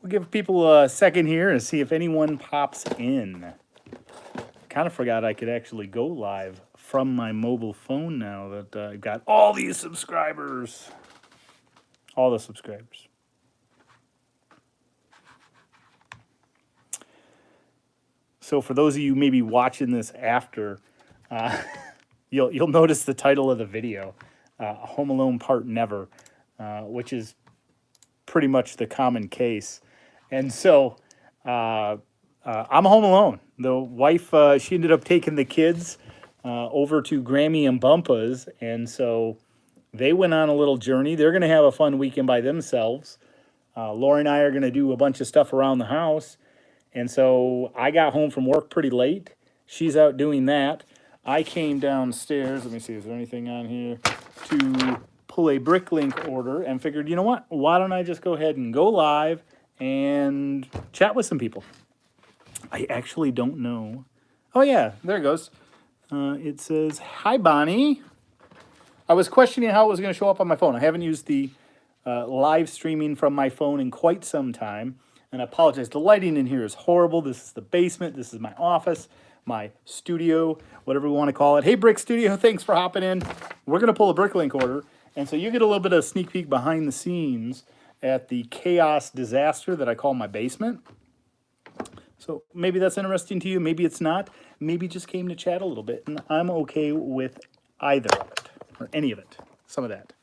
We'll give people a second here and see if anyone pops in. Kind of forgot I could actually go live from my mobile phone now that I've got all these subscribers. All the subscribers. So for those of you maybe watching this after, you'll notice the title of the video, Home Alone Part Never, which is pretty much the common case. And so I'm home alone. The wife, she ended up taking the kids over to Grammy and Bumpa's, and so they went on a little journey. They're going to have a fun weekend by themselves. Lori and I are going to do a bunch of stuff around the house. And so I got home from work pretty late. She's out doing that. I came downstairs, let me see, is there anything on here, to pull a Bricklink order and figured, you know what, why don't I just go ahead and go live and chat with some people. I actually don't know. Oh yeah, there it goes. It says, hi Bonnie. I was questioning how it was going to show up on my phone. I haven't used the live streaming from my phone in quite some time. And I apologize, the lighting in here is horrible. This is the basement, this is my office, my studio, whatever we want to call it. Hey, Brick Studio, thanks for hopping in. We're going to pull a Bricklink order. And so you get a little bit of a sneak peek behind the scenes at the chaos disaster that I call my basement. So maybe that's interesting to you, maybe it's not. Maybe you just came to chat a little bit, and I'm okay with either of it, or any of it, some of that.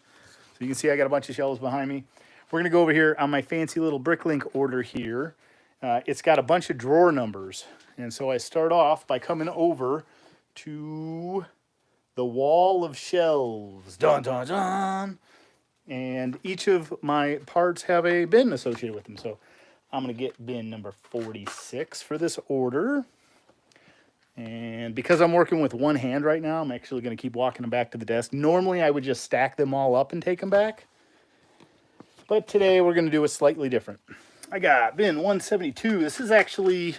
So you can see I got a bunch of shelves behind me. We're going to go over here on my fancy little Bricklink order here. It's got a bunch of drawer numbers. And so I start off by coming over to the wall of shelves. Dun, dun, dun. And each of my parts have a bin associated with them. So I'm going to get bin number 46 for this order. And because I'm working with one hand right now, I'm actually going to keep walking them back to the desk. Normally, I would just stack them all up and take them back. But today we're going to do it slightly different. I got bin 172. This is actually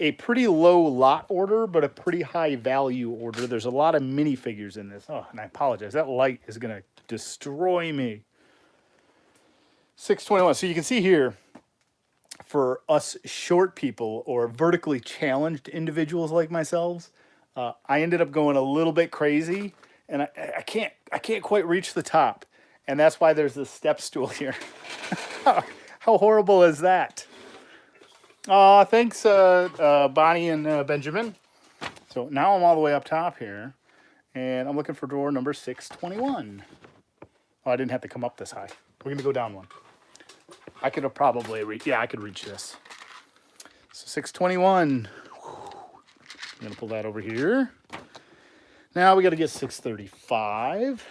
a pretty low lot order, but a pretty high value order. There's a lot of minifigures in this. Oh, and I apologize. That light is going to destroy me. 621. So you can see here, for us short people or vertically challenged individuals like myself, I ended up going a little bit crazy, and I can't quite reach the top. And that's why there's this step stool here. How horrible is that? Thanks, Bonnie and Benjamin. So now I'm all the way up top here, and I'm looking for drawer number 621. Oh, I didn't have to come up this high. We're going to go down one. I could have probably reached, yeah, I could reach this. So 621. I'm going to pull that over here. Now we got to get 635.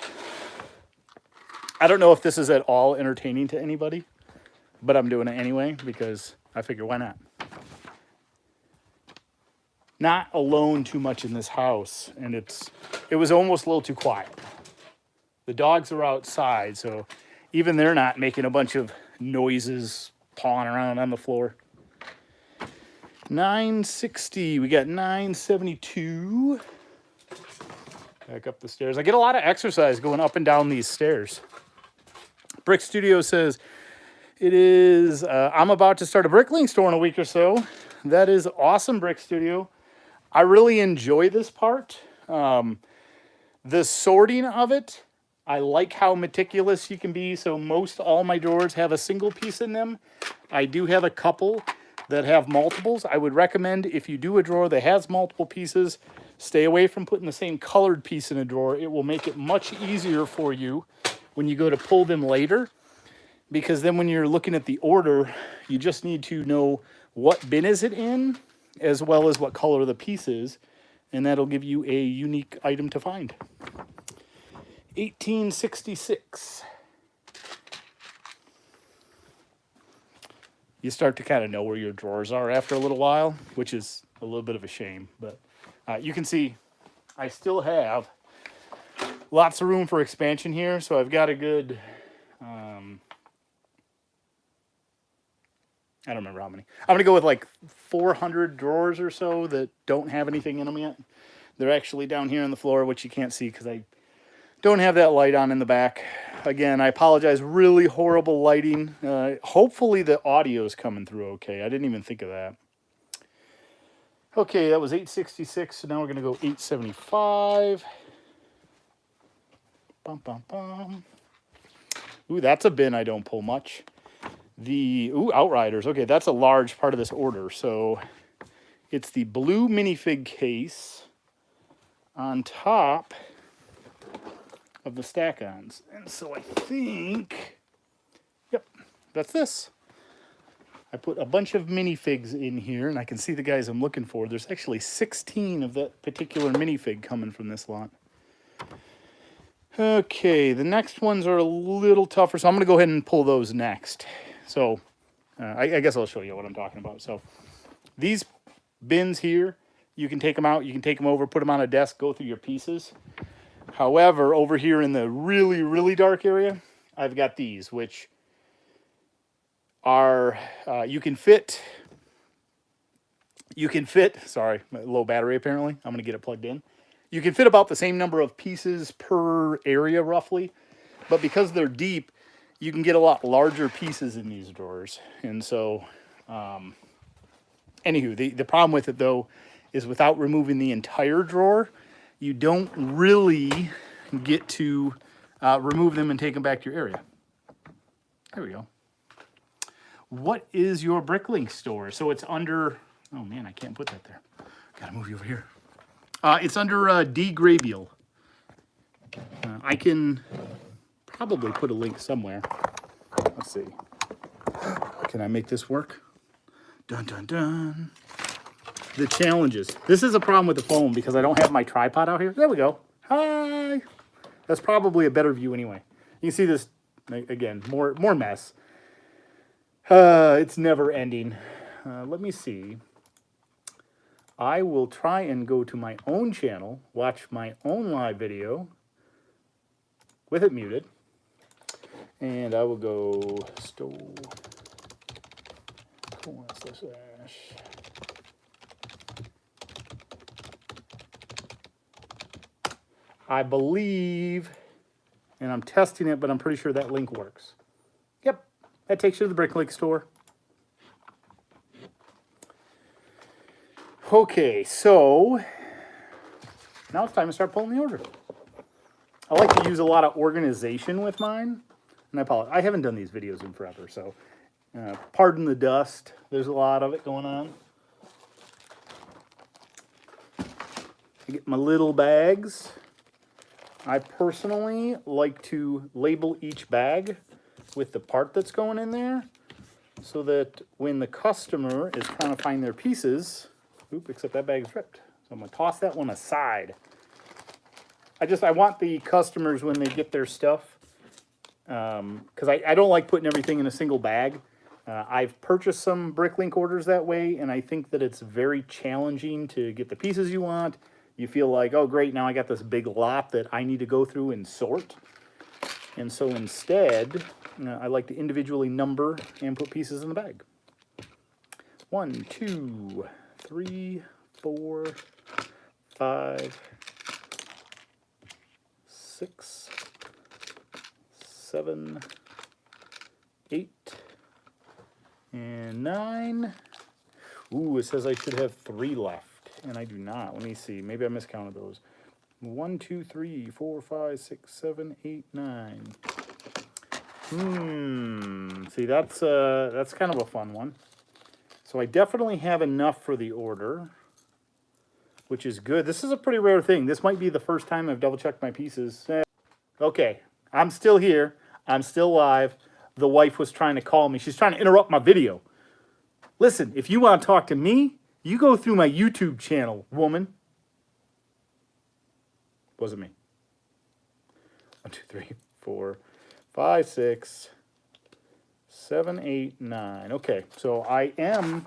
I don't know if this is at all entertaining to anybody, but I'm doing it anyway because I figure why not? Not alone too much in this house, and it was almost a little too quiet. The dogs are outside, so even they're not making a bunch of noises, pawing around on the floor. 960, we got 972. Back up the stairs. I get a lot of exercise going up and down these stairs. Brick Studio says, it is, I'm about to start a Bricklink store in a week or so. That is awesome, Brick Studio. I really enjoy this part. The sorting of it, I like how meticulous you can be. So most all my drawers have a single piece in them. I do have a couple that have multiples. I would recommend if you do a drawer that has multiple pieces, stay away from putting the same colored piece in a drawer. It will make it much easier for you when you go to pull them later, because then when you're looking at the order, you just need to know what bin is it in, as well as what color the piece is, and that'll give you a unique item to find. 1866. You start to kind of know where your drawers are after a little while, which is a little bit of a shame, but you can see I still have lots of room for expansion here, so I've got a good, I don't remember how many. I'm going to go with like 400 drawers or so that don't have anything in them yet. They're actually down here on the floor, which you can't see because I don't have that light on in the back. again, I apologize. Really horrible lighting. Hopefully the audio is coming through okay. I didn't even think of that. Okay, that was 866. So now we're going to go 875. Bum, bum, bum. Ooh, that's a bin I don't pull much. Ooh, Outriders. Okay, that's a large part of this order. So it's the blue minifig case on top of the stack-ons. And so I think, yep, that's this. I put a bunch of minifigs in here, and I can see the guys I'm looking for. There's actually 16 of that particular minifig coming from this lot. Okay, the next ones are a little tougher, so I'm going to go ahead and pull those next. So I guess I'll show you what I'm talking about. So these bins here, you can take them out, you can take them over, put them on a desk, go through your pieces. However, over here in the really, really dark area, I've got these, which are, you can fit, sorry, low battery apparently. I'm going to get it plugged in. You can fit about the same number of pieces per area roughly, but because they're deep, you can get a lot larger pieces in these drawers. And so, anywho, the problem with it though is without removing the entire drawer, you don't really get to remove them and take them back to your area. There we go. What is your Bricklink store? So it's under, oh man, I can't put that there. Gotta move you over here. It's under D. Grabiel. I can probably put a link somewhere. Let's see. Can I make this work? Dun, dun, dun. The challenges. This is a problem with the phone because I don't have my tripod out here. There we go. Hi. That's probably a better view anyway. You can see this, again, more mess. It's never ending. Let me see. I will try and go to my own channel, watch my own live video with it muted. And I will go stove. I believe, and I'm testing it, but I'm pretty sure that link works. Yep, that takes you to the Bricklink store. Okay, so now it's time to start pulling the order. I like to use a lot of organization with mine, and I apologize. I haven't done these videos in forever, so pardon the dust. There's a lot of it going on. I get my little bags. I personally like to label each bag with the part that's going in there so that when the customer is trying to find their pieces, except that bag's ripped. So I'm going to toss that one aside. I want the customers when they get their stuff, because I don't like putting everything in a single bag. I've purchased some Bricklink orders that way, and I think that it's very challenging to get the pieces you want. You feel like, oh great, now I got this big lot that I need to go through and sort. And so instead, I like to individually number and put pieces in the bag. 1, 2, 3, 4, 5, 6, 7, 8, and 9. Ooh, it says I should have 3 left, and I do not. Let me see. Maybe I miscounted those. 1, 2, 3, 4, 5, 6, 7, 8, 9. See, that's kind of a fun one. So I definitely have enough for the order, which is good. This is a pretty rare thing. This might be the first time I've double-checked my pieces. Okay, I'm still here. I'm still live. The wife was trying to call me. She's trying to interrupt my video. Listen, if you want to talk to me, you go through my YouTube channel, woman. Wasn't me. 1, 2, 3, 4, 5, 6, 7, 8, 9. Okay, so I am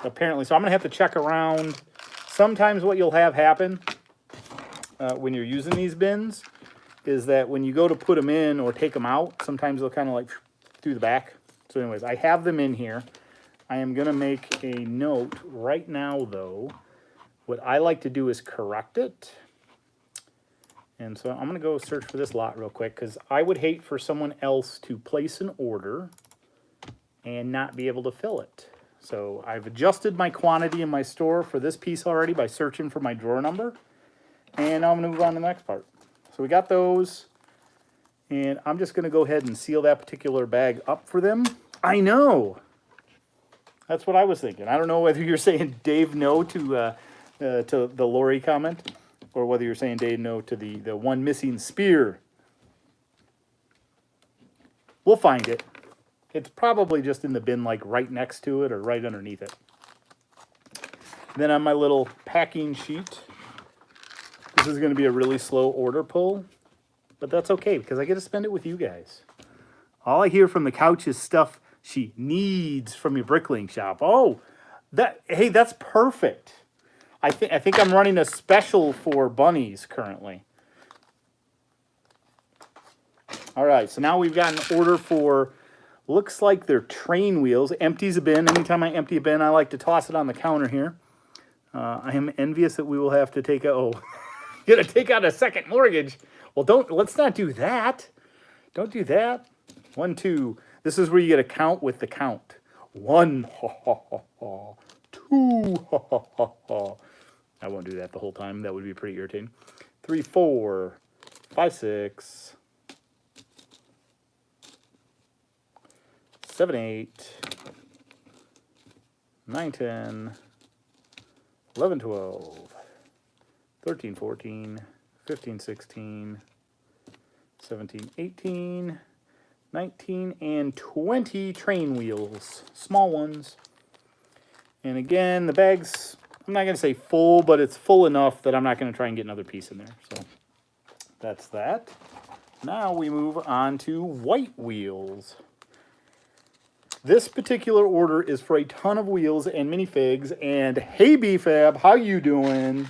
apparently, so I'm going to have to check around. Sometimes what you'll have happen when you're using these bins is that when you go to put them in or take them out, sometimes they'll kind of like through the back. So anyways, I have them in here. I am going to make a note right now, though. What I like to do is correct it. And so I'm going to go search for this lot real quick because I would hate for someone else to place an order and not be able to fill it. So I've adjusted my quantity in my store for this piece already by searching for my drawer number. And now I'm going to move on to the next part. So we got those. And I'm just going to go ahead and seal that particular bag up for them. I know. That's what I was thinking. I don't know whether you're saying Dave no to the Lori comment, or whether you're saying Dave no to the one missing spear. We'll find it. It's probably just in the bin, like right next to it or right underneath it. Then on my little packing sheet, this is going to be a really slow order pull, but that's okay because I get to spend it with you guys. All I hear from the couch is stuff she needs from your Bricklink shop. Oh, hey, that's perfect. I think I'm running a special for bunnies currently. All right, so now we've got an order for, looks like they're train wheels. Empties a bin. Anytime I empty a bin, I like to toss it on the counter here. I am envious that we will have to take gonna take out a second mortgage. Well, let's not do that. Don't do that. 1, 2. This is where you get a count with the count. 1, 2, I won't do that the whole time. That would be pretty irritating. 3, 4, 5, 6, 7, 8, 9, 10, 11, 12, 13, 14, 15, 16, 17, 18, 19, and 20 train wheels. Small ones. And again, the bag's, I'm not going to say full, but it's full enough that I'm not going to try and get another piece in there. So that's that. Now we move on to white wheels. This particular order is for a ton of wheels and minifigs. And hey, BFAB, how you doing?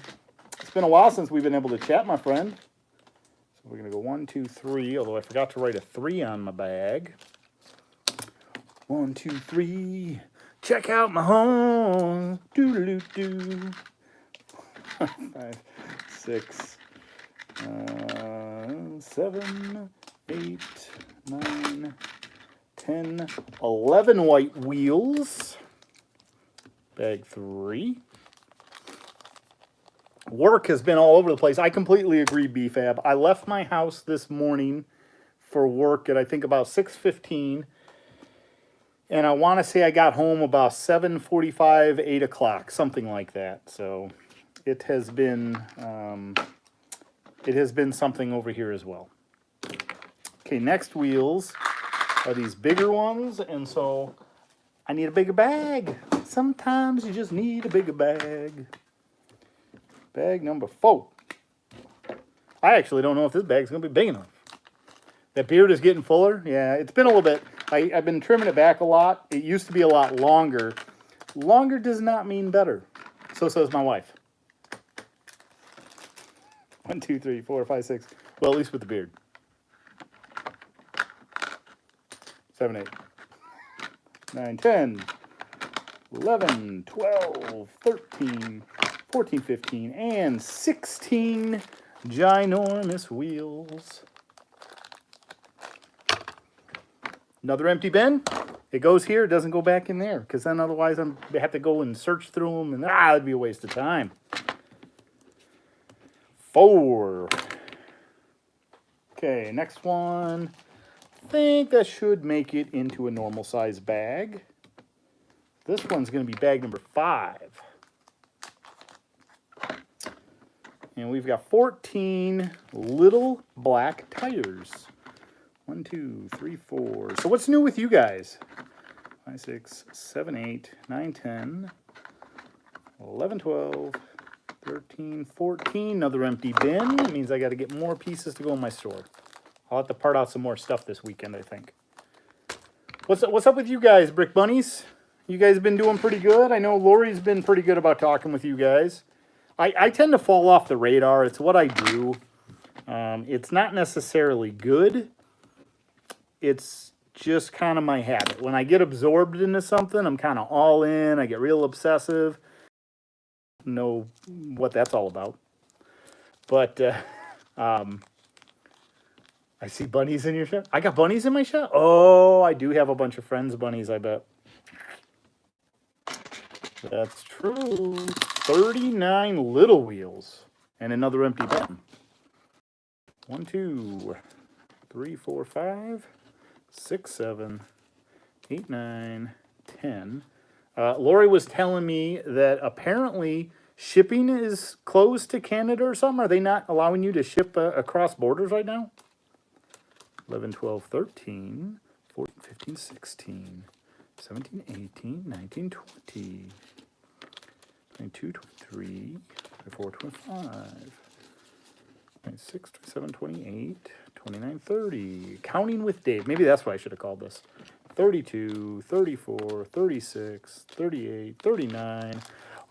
It's been a while since we've been able to chat, my friend. So we're going to go 1, 2, 3, although I forgot to write a 3 on my bag. 1, 2, 3. Check out my home. Doo-doo-doo-doo. 5, 6, 7, 8, 9, 10, 11 white wheels. Bag 3. Work has been all over the place. I completely agree, BFAB. I left my house this morning for work at I think about 6:15. And I want to say I got home about 7:45, 8 o'clock, something like that. So it has been something over here as well. Okay, next wheels are these bigger ones, and so I need a bigger bag. Sometimes you just need a bigger bag. Bag number 4. I actually don't know if this bag's going to be big enough. That beard is getting fuller. Yeah, it's been a little bit. I've been trimming it back a lot. It used to be a lot longer. Longer does not mean better. So says my wife. 1, 2, 3, 4, 5, 6. Well, at least with the beard. 7, 8, 9, 10, 11, 12, 13, 14, 15, and 16 ginormous wheels. Another empty bin. It goes here. It doesn't go back in there because then otherwise I have to go and search through them, and it'd be a waste of time. 4. Okay, next one. I think that should make it into a normal size bag. This one's going to be bag number 5. And we've got 14 little black tires. 1, 2, 3, 4. So what's new with you guys? 5, 6, 7, 8, 9, 10, 11, 12, 13, 14. Another empty bin. That means I got to get more pieces to go in my store. I'll have to part out some more stuff this weekend, I think. What's up with you guys, Brick Bunnies? You guys have been doing pretty good. I know Lori's been pretty good about talking with you guys. I tend to fall off the radar. It's what I do. It's not necessarily good. It's just kind of my habit. When I get absorbed into something, I'm kind of all in. I get real obsessive. Know what that's all about. But I see bunnies in your shop. I got bunnies in my shop? Oh, I do have a bunch of friends' bunnies, I bet. That's true. 39 little wheels. And another empty bin. 1, 2, 3, 4, 5, 6, 7, 8, 9, 10. Lori was telling me that apparently shipping is closed to Canada or something. Are they not allowing you to ship across borders right now? 11, 12, 13, 14, 15, 16, 17, 18, 19, 20, 22, 23, 24, 25, 26, 27, 28, 29, 30. Counting with Dave. Maybe that's what I should have called this. 32, 34, 36, 38, 39.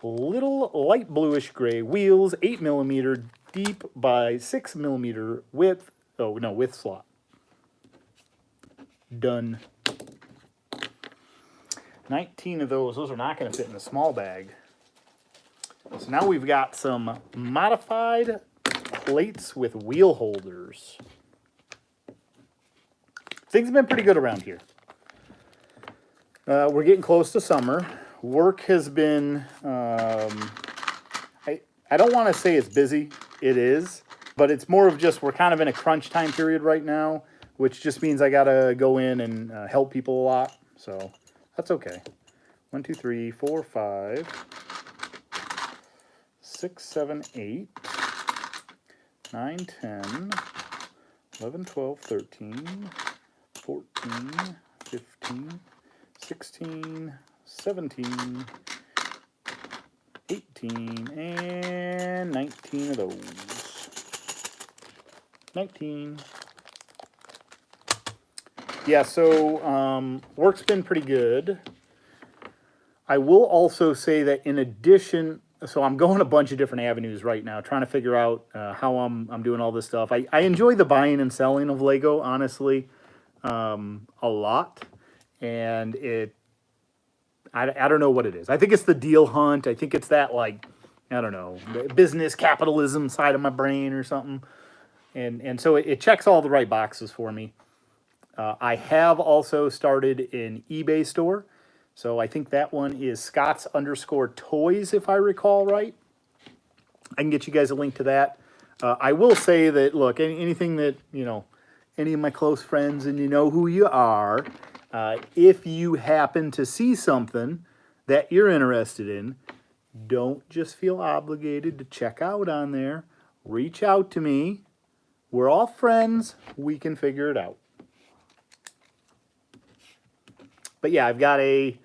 Little light bluish gray wheels, 8 millimeter deep by 6 millimeter width. Oh, no, width slot. Done. 19 of those. Those are not going to fit in a small bag. So now we've got some modified plates with wheel holders. Things have been pretty good around here. We're getting close to summer. Work has been, I don't want to say it's busy. It is. But it's more of just we're kind of in a crunch time period right now, which just means I got to go in and help people a lot. So that's okay. 1, 2, 3, 4, 5, 6, 7, 8, 9, 10, 11, 12, 13, 14, 15, 16, 17, 18, and 19 of those. 19. Yeah, so work's been pretty good. I will also say that in addition, so I'm going a bunch of different avenues right now, trying to figure out how I'm doing all this stuff. I enjoy the buying and selling of Lego, honestly, a lot. And I don't know what it is. I think it's the deal hunt. I think it's that, like, I don't know, business capitalism side of my brain or something. And so it checks all the right boxes for me. I have also started an eBay store. So I think that one is Scots_Toys, if I recall right. I can get you guys a link to that. I will say that, look, anything that, you know, any of my close friends and you know who you are, if you happen to see something that you're interested in, don't just feel obligated to check out on there. Reach out to me. We're all friends. We can figure it out. But yeah, I've got a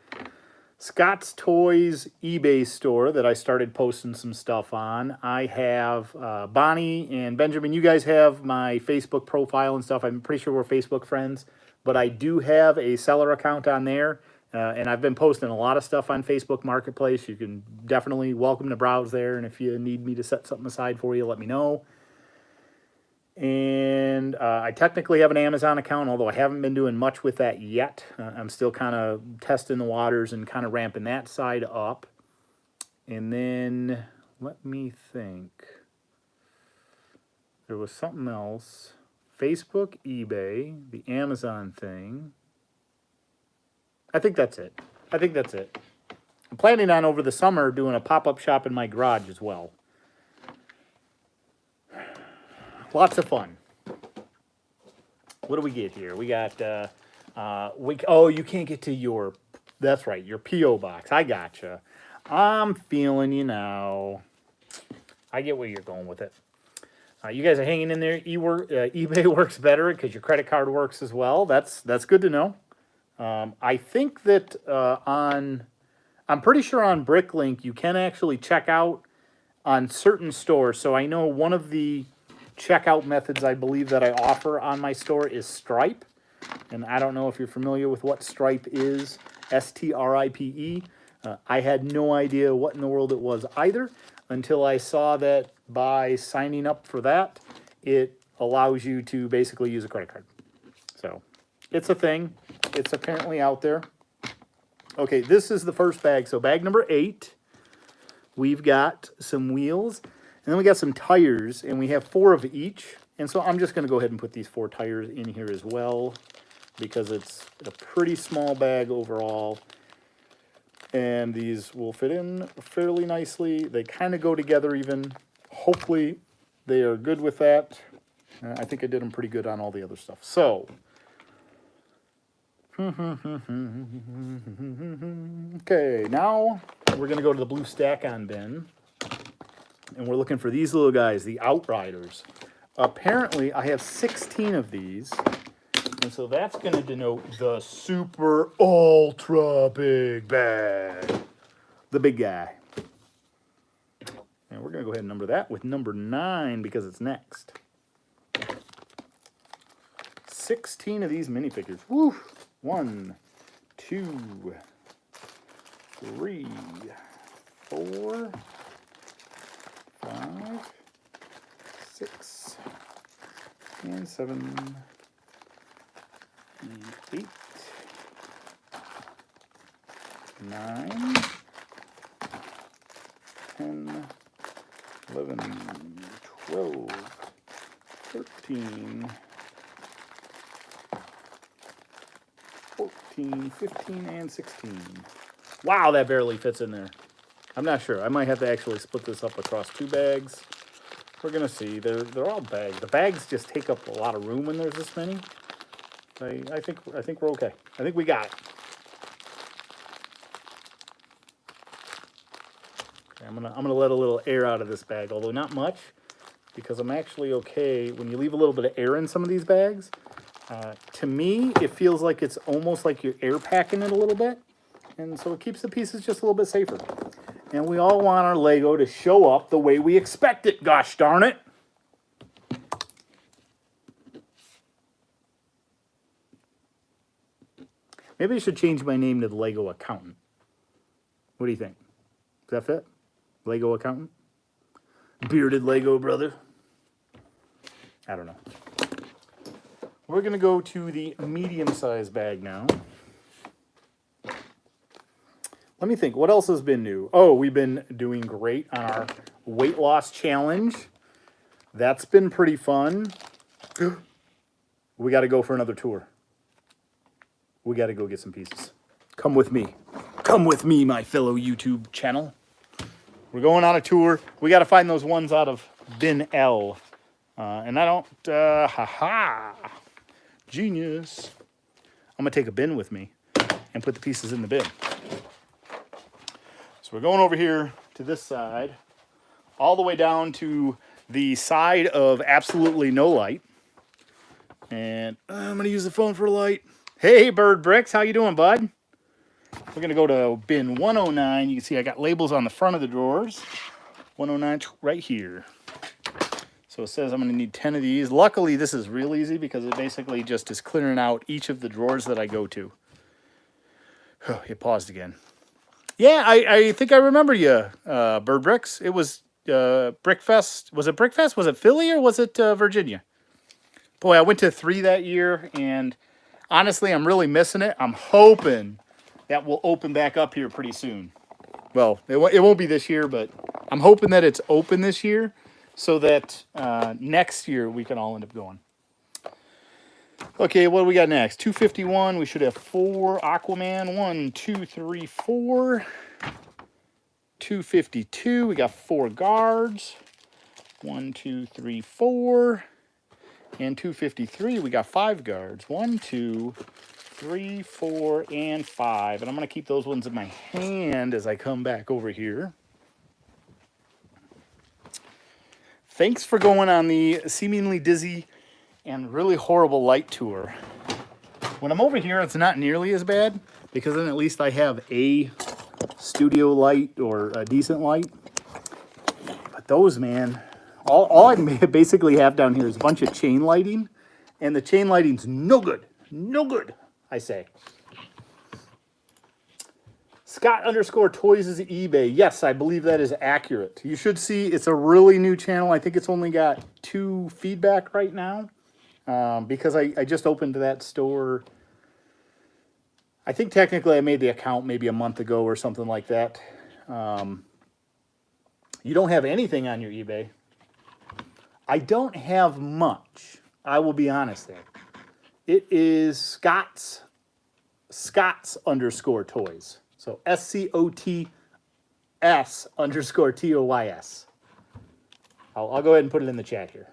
ScotsToys eBay store that I started posting some stuff on. I have Bonnie and Benjamin. You guys have my Facebook profile and stuff. I'm pretty sure we're Facebook friends. But I do have a seller account on there. And I've been posting a lot of stuff on Facebook Marketplace. You can definitely welcome to browse there. And if you need me to set something aside for you, let me know. And I technically have an Amazon account, although I haven't been doing much with that yet. I'm still kind of testing the waters and kind of ramping that side up. And then, let me think. There was something else. Facebook, eBay, the Amazon thing. I think that's it. I'm planning on over the summer doing a pop-up shop in my garage as well. Lots of fun. What do we get here? We got, oh, you can't get to your, that's right, your P.O. box. I gotcha. I'm feeling you now. I get where you're going with it. You guys are hanging in there. eBay works better because your credit card works as well. That's good to know. I think that I'm pretty sure on Bricklink you can actually check out on certain stores. So I know one of the checkout methods I believe that I offer on my store is Stripe. And I don't know if you're familiar with what Stripe is, S-T-R-I-P-E. I had no idea what in the world it was either until I saw that by signing up for that, it allows you to basically use a credit card. So it's a thing. It's apparently out there. Okay, this is the first bag. So bag number 8, we've got some wheels. And then we got some tires, and we have 4 of each. And so I'm just going to go ahead and put these 4 tires in here as well, because it's a pretty small bag overall. And these will fit in fairly nicely. They kind of go together even. Hopefully they are good with that. I think I did them pretty good on all the other stuff. So, okay, now we're going to go to the blue stack-on bin. And we're looking for these little guys, the Outriders. Apparently, I have 16 of these. And so that's going to denote the super ultra big bag. The big guy. And we're going to go ahead and number that with number 9 because it's next. 16 of these minifigures. Woo! 1, 2, 3, 4, 5, 6, and 7, 8, 9, 10, 11, 12, 13, 14, 15, and 16. Wow, that barely fits in there. I'm not sure. I might have to actually split this up across 2 bags. We're gonna see. They're all bags. The bags just take up a lot of room when there's this many. I think we're okay. I think we got it. Okay, I'm gonna let a little air out of this bag, although not much, because I'm actually okay when you leave a little bit of air in some of these bags. To me, it feels like it's almost like you're air packing it a little bit, and so it keeps the pieces just a little bit safer. And we all want our Lego to show up the way we expect it, gosh darn it. Maybe I should change my name to the Lego Accountant. What do you think? Does that fit? Lego Accountant? Bearded Lego brother? I don't know. We're going to go to the medium-sized bag now. Let me think. What else has been new? Oh, we've been doing great on our weight loss challenge. That's been pretty fun. We got to go for another tour. We got to go get some pieces. Come with me. Come with me, my fellow YouTube channel. We're going on a tour. We got to find those ones out of bin L. And I don't... Genius. I'm going to take a bin with me and put the pieces in the bin. So we're going over here to this side, all the way down to the side of absolutely no light. And I'm going to use the phone for a light. Hey, Bird Bricks, how you doing, bud? We're going to go to bin 109. You can see I got labels on the front of the drawers. 109 right here. So it says I'm going to need 10 of these. Luckily, this is real easy because it basically just is clearing out each of the drawers that I go to. It paused again. Yeah, I think I remember you, Bird Bricks. It was Brickfest. Was it Brickfest? Was it Philly or was it Virginia? Boy, I went to 3 that year, and honestly, I'm really missing it. I'm hoping that will open back up here pretty soon. Well, it won't be this year, but I'm hoping that it's open this year so that next year we can all end up going. Okay, what do we got next? 251. We should have 4 Aquaman. 1, 2, 3, 4. 252. We got 4 guards. 1, 2, 3, 4. And 253. We got 5 guards. 1, 2, 3, 4, and 5. And I'm going to keep those ones in my hand as I come back over here. Thanks for going on the seemingly dizzy and really horrible light tour. When I'm over here, it's not nearly as bad because then at least I have a studio light or a decent light. But those, man, all I basically have down here is a bunch of chain lighting, and the chain lighting's no good. No good, I say. Scott_Toys' eBay. Yes, I believe that is accurate. You should see it's a really new channel. I think it's only got 2 feedback right now because I just opened that store. I think technically I made the account maybe a month ago or something like that. You don't have anything on your eBay. I don't have much. I will be honest there. It is ScotsToys. So SCOTS_TOYS. I'll go ahead and put it in the chat here.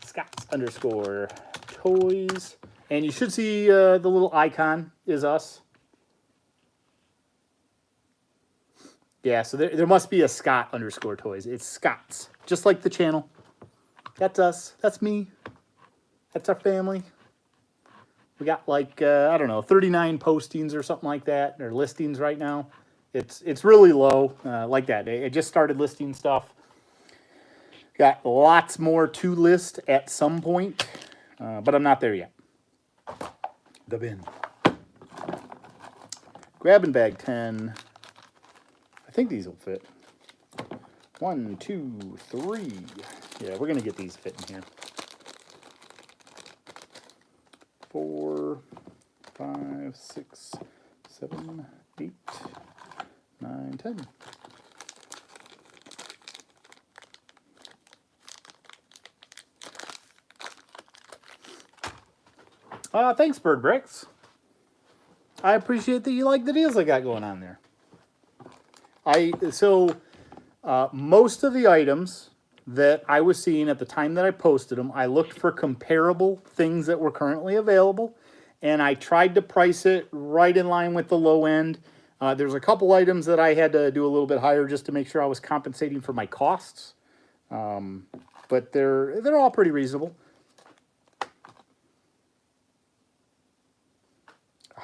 Scots_Toys. And you should see the little icon is us. Yeah, so there must be a Scott_Toys. It's Scots. Just like the channel. That's us. That's me. That's our family. We got like, I don't know, 39 postings or something like that, or listings right now. It's really low, like that. I just started listing stuff. Got lots more to list at some point, but I'm not there yet. The bin. Grab and bag 10. I think these will fit. 1, 2, 3. Yeah, we're going to get these fitting here. 4, 5, 6, 7, 8, 9, 10. Thanks, Bird Bricks. I appreciate that you like the deals I got going on there. Most of the items that I was seeing at the time that I posted them, I looked for comparable things that were currently available, and I tried to price it right in line with the low end. There's a couple items that I had to do a little bit higher just to make sure I was compensating for my costs, but they're all pretty reasonable.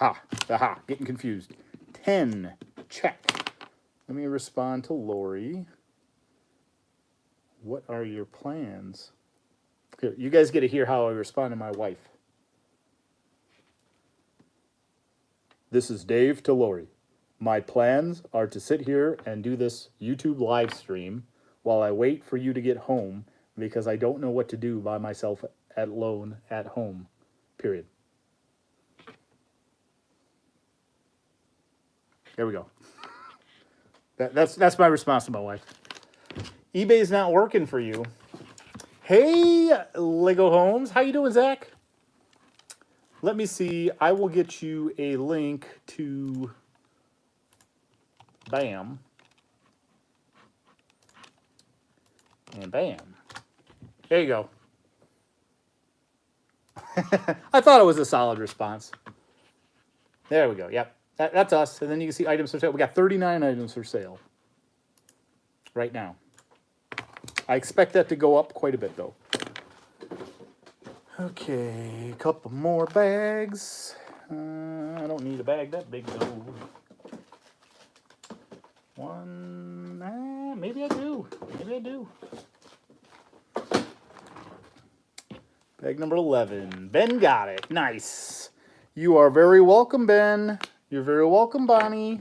Aha, getting confused. 10, check. Let me respond to Lori. What are your plans? Here, you guys get to hear how I respond to my wife. This is Dave to Lori. My plans are to sit here and do this YouTube live stream while I wait for you to get home because I don't know what to do by myself alone at home. Period. There we go. That's my response to my wife. eBay's not working for you. Hey, Lego Homes. How you doing, Zach? Let me see. I will get you a link to bam. And bam. There you go. I thought it was a solid response. There we go. Yep. That's us. And then you can see items for sale. We got 39 items for sale right now. I expect that to go up quite a bit, though. Okay, a couple more bags. I don't need a bag that big, though. One, maybe I do. Maybe I do. Bag number 11. Ben got it. Nice. You are very welcome, Ben. You're very welcome, Bonnie.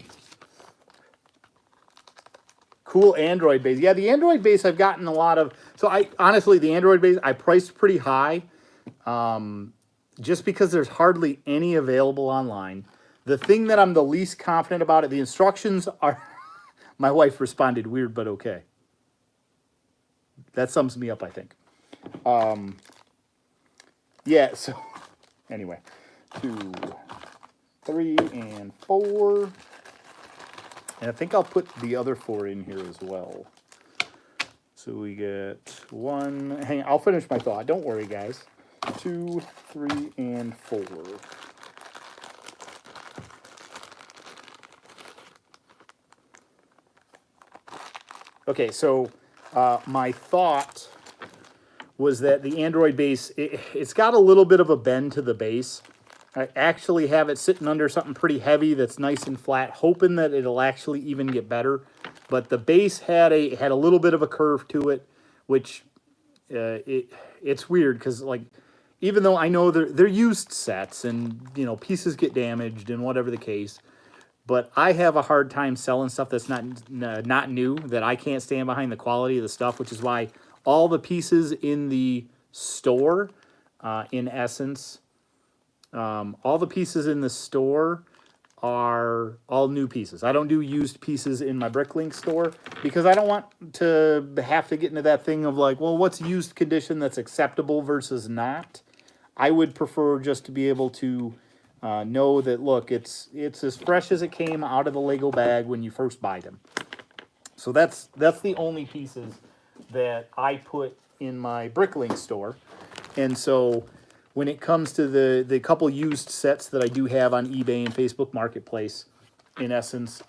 Cool Android base. Yeah, the Android base I've gotten a lot of. So honestly, the Android base I priced pretty high, just because there's hardly any available online. The thing that I'm the least confident about it, the instructions are. My wife responded weird, but okay. That sums me up, I think. Yeah. So anyway, 2, 3, and 4. And I think I'll put the other 4 in here as well. So we get 1. Hang on, I'll finish my thought. Don't worry, guys. 2, 3, and 4. Okay, so my thought was that the Android base, it's got a little bit of a bend to the base. I actually have it sitting under something pretty heavy that's nice and flat, hoping that it'll actually even get better. But the base had a little bit of a curve to it, which it's weird because, like, even though I know they're used sets and, you know, pieces get damaged and whatever the case, but I have a hard time selling stuff that's not new, that I can't stand behind the quality of the stuff, which is why all the pieces in the store, in essence, all the pieces in the store are all new pieces. I don't do used pieces in my Bricklink store because I don't want to have to get into that thing of like, well, what's used condition that's acceptable versus not. I would prefer just to be able to know that, look, it's as fresh as it came out of the Lego bag when you first buy them. So that's the only pieces that I put in my Bricklink store. And so when it comes to the couple used sets that I do have on eBay and Facebook Marketplace, in essence,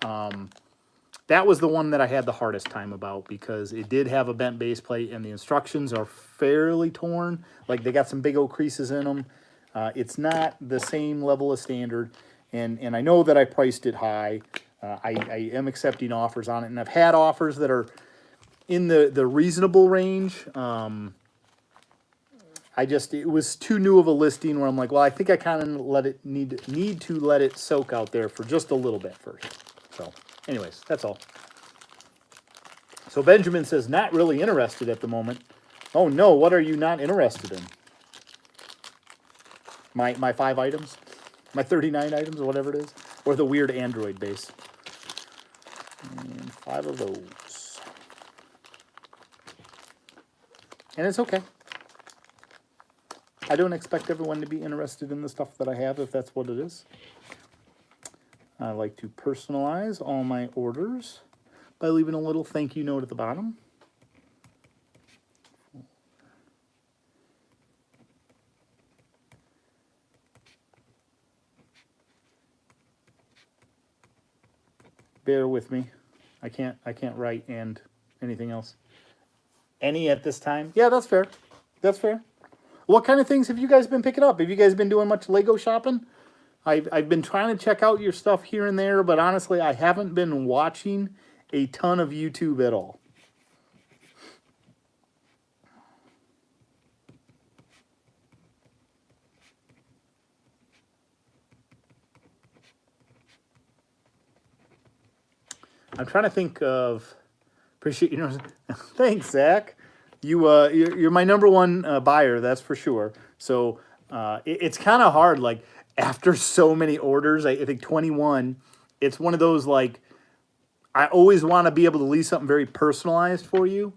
that was the one that I had the hardest time about because it did have a bent base plate and the instructions are fairly torn. Like they got some big old creases in them. It's not the same level of standard. And I know that I priced it high. I am accepting offers on it. And I've had offers that are in the reasonable range. It was too new of a listing where I'm like, well, I think I kind of need to let it soak out there for just a little bit first. So anyways, that's all. So Benjamin says, not really interested at the moment. Oh no, what are you not interested in? My 5 items? My 39 items or whatever it is? Or the weird Android base? And 5 of those. And it's okay. I don't expect everyone to be interested in the stuff that I have if that's what it is. I like to personalize all my orders by leaving a little thank you note at the bottom. Bear with me. I can't write and anything else. Any at this time? Yeah, that's fair. That's fair. What kind of things have you guys been picking up? Have you guys been doing much Lego shopping? I've been trying to check out your stuff here and there, but honestly, I haven't been watching a ton of YouTube at all. I'm trying to think of. Appreciate you. Thanks, Zach. You're my number one buyer, that's for sure. So it's kind of hard. Like after so many orders, I think 21. It's one of those like I always want to be able to leave something very personalized for you,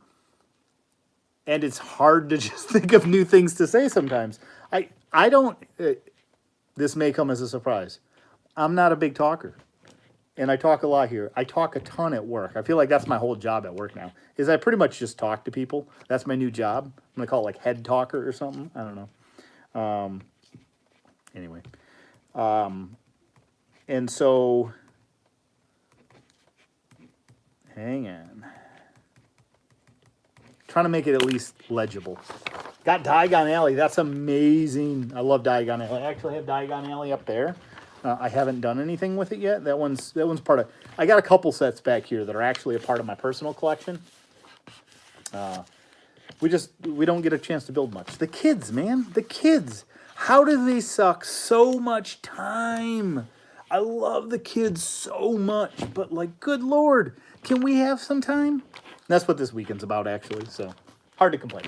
and it's hard to just think of new things to say sometimes. I don't. This may come as a surprise. I'm not a big talker. And I talk a lot here. I talk a ton at work. I feel like that's my whole job at work now, is I pretty much just talk to people. That's my new job. I'm going to call it like head talker or something. I don't know. Anyway. And so, hang on. Trying to make it at least legible. Got Diagon Alley. That's amazing. I love Diagon Alley. I actually have Diagon Alley up there. I haven't done anything with it yet. That one's part of. I got a couple sets back here that are actually a part of my personal collection. We don't get a chance to build much. The kids, man, the kids. How do they suck so much time? I love the kids so much, but like, good Lord, can we have some time? That's what this weekend's about, actually. So hard to complain.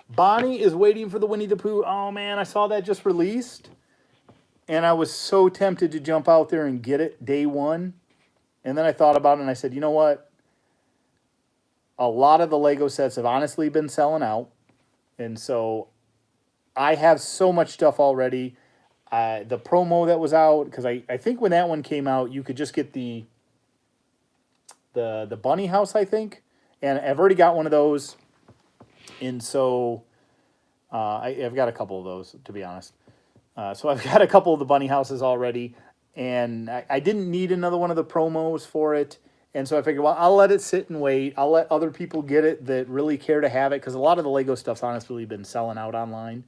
Bonnie is waiting for the Winnie the Pooh. Oh man, I saw that just released. And I was so tempted to jump out there and get it day one. And then I thought about it and I said, you know what? A lot of the Lego sets have honestly been selling out. And so I have so much stuff already. The promo that was out, because I think when that one came out, you could just get the bunny house, I think. And I've already got one of those. And so I've got a couple of those, to be honest. So I've got a couple of the bunny houses already, and I didn't need another one of the promos for it. And so I figured, well, I'll let it sit and wait. I'll let other people get it that really care to have it, because a lot of the Lego stuff's honestly been selling out online.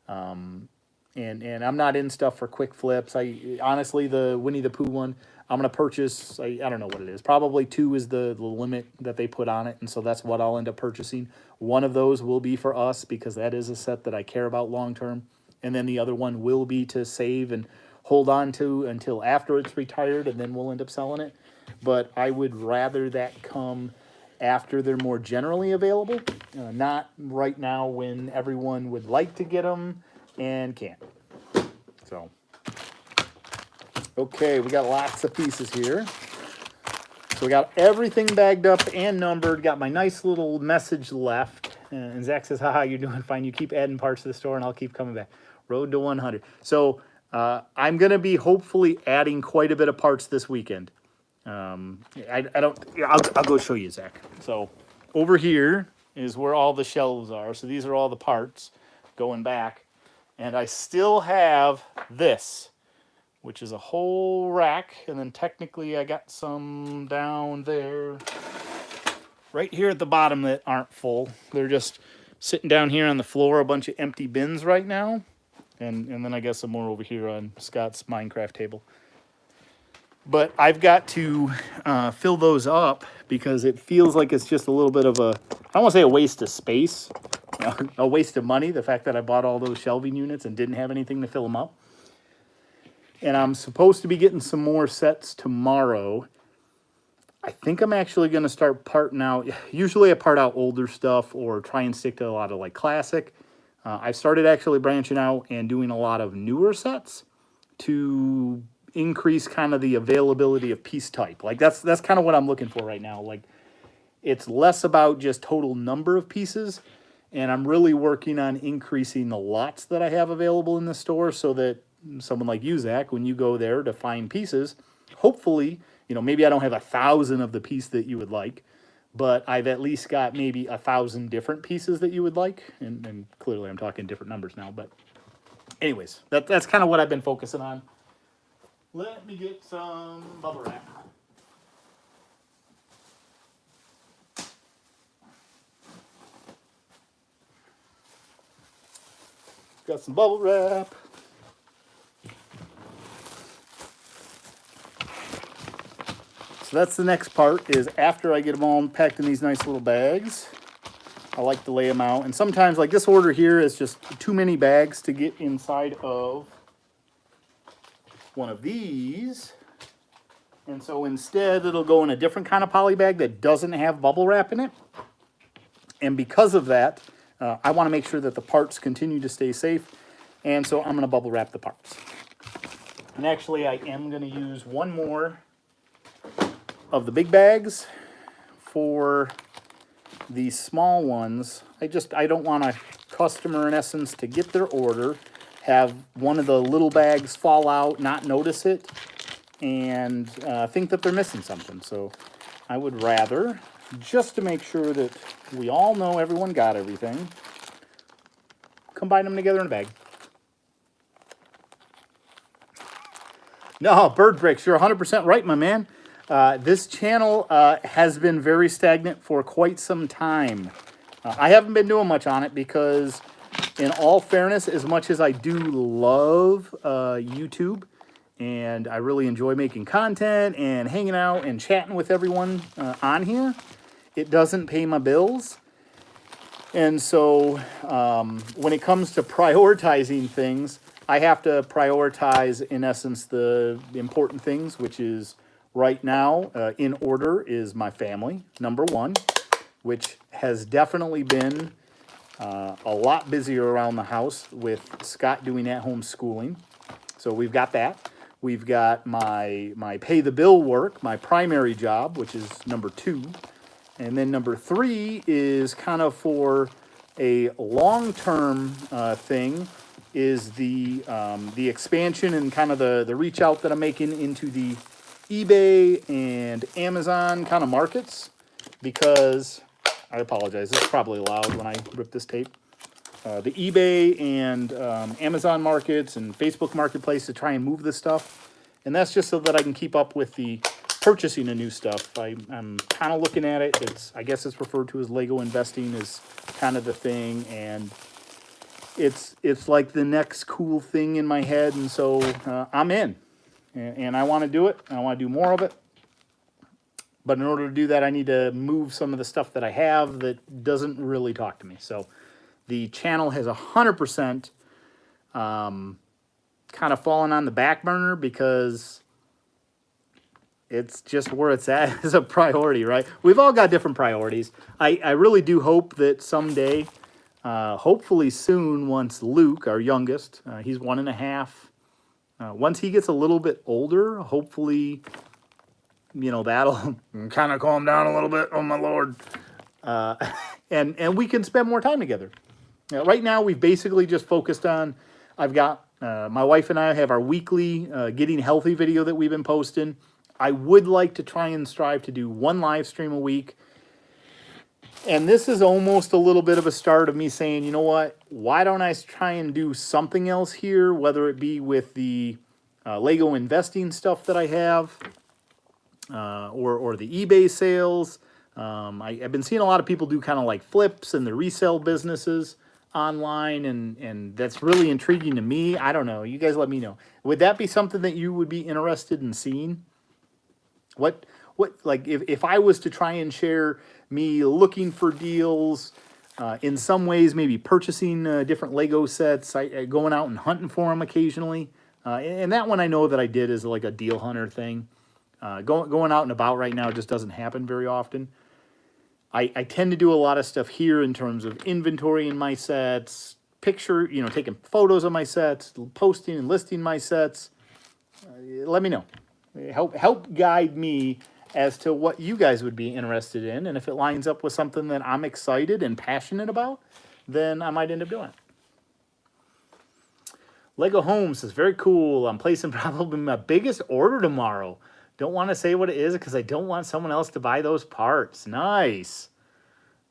And I'm not in stuff for quick flips. Honestly, the Winnie the Pooh one, I'm going to purchase, I don't know what it is. Probably 2 is the limit that they put on it, and so that's what I'll end up purchasing. One of those will be for us, because that is a set that I care about long term. And then the other one will be to save and hold on to until after it's retired, and then we'll end up selling it. But I would rather that come after they're more generally available, not right now when everyone would like to get them and can't. So Okay, we got lots of pieces here. So we got everything bagged up and numbered. Got my nice little message left. And Zach says, haha, you're doing fine. You keep adding parts to the store and I'll keep coming back. Road to 100. So I'm going to be hopefully adding quite a bit of parts this weekend. I'll go show you, Zach. So over here is where all the shelves are. So these are all the parts going back. And I still have this, which is a whole rack, and then technically I got some down there right here at the bottom that aren't full. They're just sitting down here on the floor, a bunch of empty bins right now, and then I got some more over here on Scott's Minecraft table. But I've got to fill those up because it feels like it's just a little bit of a, I don't want to say a waste of space, a waste of money, the fact that I bought all those shelving units and didn't have anything to fill them up. And I'm supposed to be getting some more sets tomorrow. I think I'm actually going to start parting out. Usually I part out older stuff or try and stick to a lot of like classic. I've started actually branching out and doing a lot of newer sets to increase kind of the availability of piece type. Like that's kind of what I'm looking for right now. Like it's less about just total number of pieces. And I'm really working on increasing the lots that I have available in the store so that someone like you, Zach, when you go there to find pieces, hopefully, maybe I don't have 1,000 of the piece that you would like, but I've at least got maybe 1,000 different pieces that you would like. And clearly I'm talking different numbers now, but anyways, that's kind of what I've been focusing on. Let me get some bubble wrap. Got some bubble wrap. So that's the next part, is after I get them all packed in these nice little bags, I like to lay them out. And sometimes, like this order here is just too many bags to get inside of one of these. And so instead, it'll go in a different kind of poly bag that doesn't have bubble wrap in it. And because of that, I want to make sure that the parts continue to stay safe. And so I'm going to bubble wrap the parts. And actually, I am going to use one more of the big bags for the small ones. I don't want a customer, in essence, to get their order, have one of the little bags fall out, not notice it, and think that they're missing something. So I would rather, just to make sure that we all know everyone got everything, combine them together in a bag. No, Bird Bricks, you're 100% right, my man. This channel has been very stagnant for quite some time. I haven't been doing much on it because, in all fairness, as much as I do love YouTube, and I really enjoy making content and hanging out and chatting with everyone on here, it doesn't pay my bills. And so when it comes to prioritizing things, I have to prioritize, in essence, the important things, which is right now, in order, is my family, number one, which has definitely been a lot busier around the house with Scott doing at-home schooling. So we've got that. We've got my pay the bill work, my primary job, which is number two. And then number three is kind of for a long-term thing, is the expansion and kind of the reach out that I'm making into the eBay and Amazon kind of markets, because I apologize, this is probably loud when I rip this tape. The eBay and Amazon markets and Facebook Marketplace to try and move this stuff. And that's just so that I can keep up with the purchasing of new stuff. I'm kind of looking at it. I guess it's referred to as Lego investing is kind of the thing. And it's like the next cool thing in my head. And so I'm in. And I want to do it. I want to do more of it. But in order to do that, I need to move some of the stuff that I have that doesn't really talk to me. So the channel has 100% kind of fallen on the back burner because it's just where it's at as a priority, right? We've all got different priorities. I really do hope that someday, hopefully soon, once Luke, our youngest, he's 1.5, Once he gets a little bit older, hopefully, you know, that'll kind of calm down a little bit. Oh my Lord. And we can spend more time together. Right now, we've basically just focused on, I've got, my wife and I have our weekly Getting Healthy video that we've been posting. I would like to try and strive to do one live stream a week. And this is almost a little bit of a start of me saying, you know what, why don't I try and do something else here, whether it be with the Lego investing stuff that I have, or the eBay sales. I've been seeing a lot of people do kind of like flips and the resale businesses online, and that's really intriguing to me. I don't know. You guys let me know. Would that be something that you would be interested in seeing? What like if I was to try and share me looking for deals, in some ways maybe purchasing different Lego sets, going out and hunting for them occasionally. And that one I know that I did is like a deal hunter thing. Going out and about right now just doesn't happen very often. I tend to do a lot of stuff here in terms of inventory in my sets, taking photos of my sets, posting and listing my sets. Let me know. Help guide me as to what you guys would be interested in, and if it lines up with something that I'm excited and passionate about, then I might end up doing it. Lego Homes is very cool. I'm placing probably my biggest order tomorrow. Don't want to say what it is because I don't want someone else to buy those parts. Nice.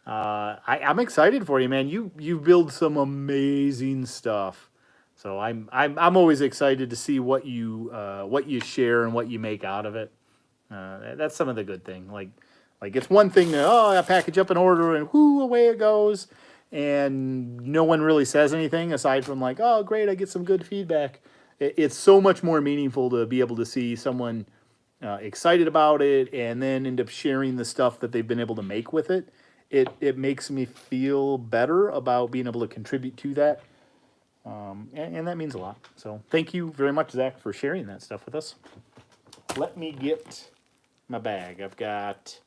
I'm excited for you, man. You build some amazing stuff. So I'm always excited to see what you share and what you make out of it. That's some of the good thing. Like it's one thing to I package up an order and whoo, away it goes, and no one really says anything aside from like, oh great, I get some good feedback. It's so much more meaningful to be able to see someone excited about it and then end up sharing the stuff that they've been able to make with it. It makes me feel better about being able to contribute to that. And that means a lot. So thank you very much, Zach, for sharing that stuff with us. Let me get my bag. I've got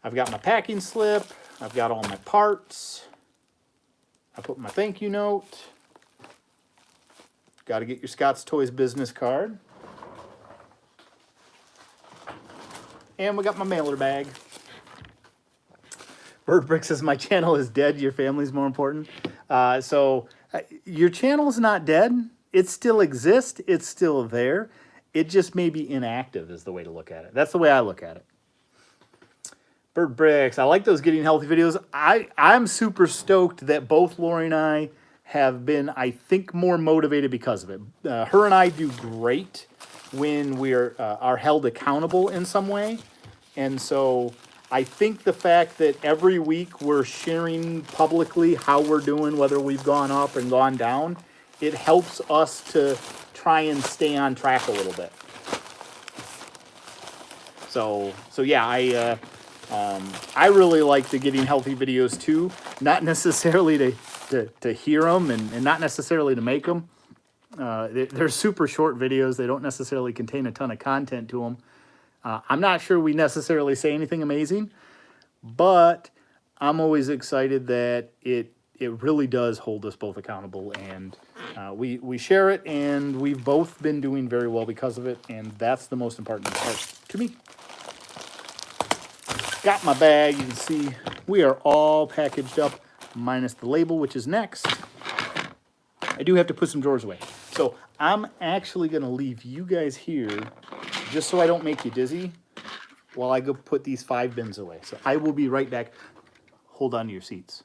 my packing slip. I've got all my parts. I put my thank you note. Got to get your ScotsToys business card. And we got my mailer bag. Bird Brick says, my channel is dead. Your family's more important. So your channel's not dead. It still exists. It's still there. It just may be inactive is the way to look at it. That's the way I look at it. Bird Bricks, I like those Getting Healthy videos. I'm super stoked that both Lori and I have been, I think, more motivated because of it. Her and I do great when we are held accountable in some way. And so I think the fact that every week we're sharing publicly how we're doing, whether we've gone up and gone down, it helps us to try and stay on track a little bit. So yeah, I really like the Getting Healthy videos too. Not necessarily to hear them and not necessarily to make them. They're super short videos. They don't necessarily contain a ton of content to them. I'm not sure we necessarily say anything amazing, but I'm always excited that it really does hold us both accountable, and we share it, and we've both been doing very well because of it, and that's the most important part to me. Got my bag. You can see we are all packaged up, minus the label, which is next. I do have to put some drawers away. So I'm actually going to leave you guys here just so I don't make you dizzy while I go put these 5 bins away. So I will be right back. Hold on to your seats.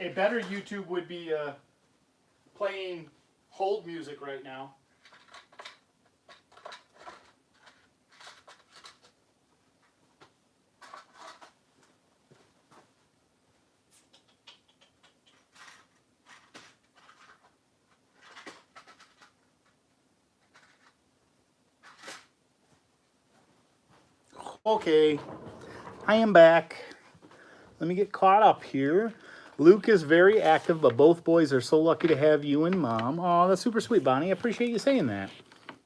A better YouTube would be playing hold music right now. Okay, I am back. Let me get caught up here. Luke is very active, but both boys are so lucky to have you and Mom. Oh, that's super sweet, Bonnie. I appreciate you saying that.